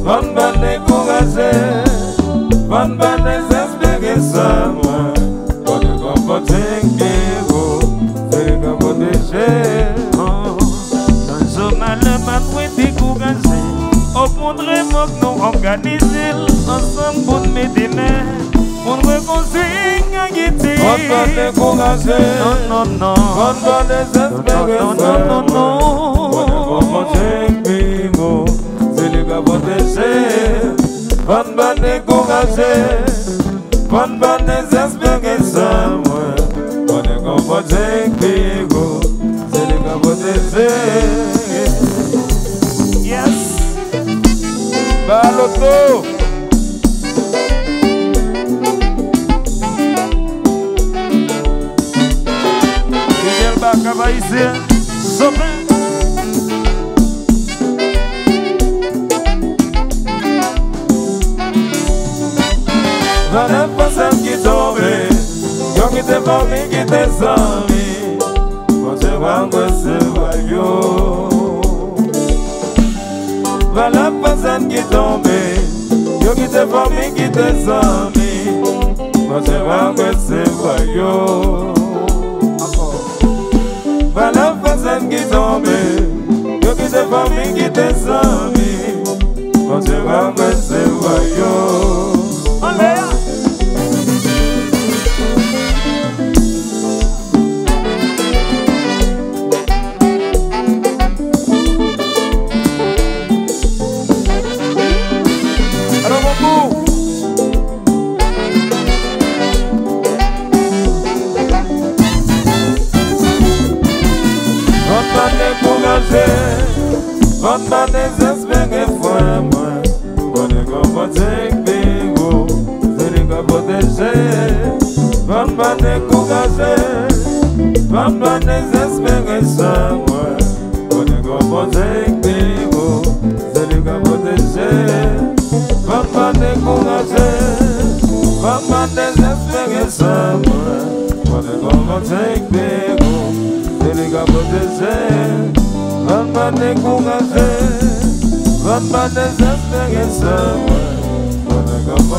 Vamos organiser ensemble pour médiner, pour reconstruire Haïti. On va décourager, non, non, on va désespérer, non, non, non, on va manger c'est les gars protéger. On va décourager, on va désespérer, on va manger c'est les gars protéger. yes. Baloto. Miguel Baca va ici, Sopin. J'en ai pas celle qui tombe, yo qui t'es famille, qui t'es amis. Quand je vois que c'est vaillot. Voilà pas celle qui tombe, yo qui t'es famille, qui t'es amis. Quand je vois que c'est vaillot. Voilà pas celle qui tombe, yo qui t'es famille, qui t'es amis. Quand je vois que c'est vaillot. On va désespérer, frère, moi. On est comme bingo, c'est les gars protégés. On va décourager, on va désespérer, ça, moi. On est comme bingo, c'est les gars protégés. On va décourager, on va désespérer, ça, moi. On est comme bingo, c'est les gars protégés. On va décourager, on va désespérer, ça, on est comme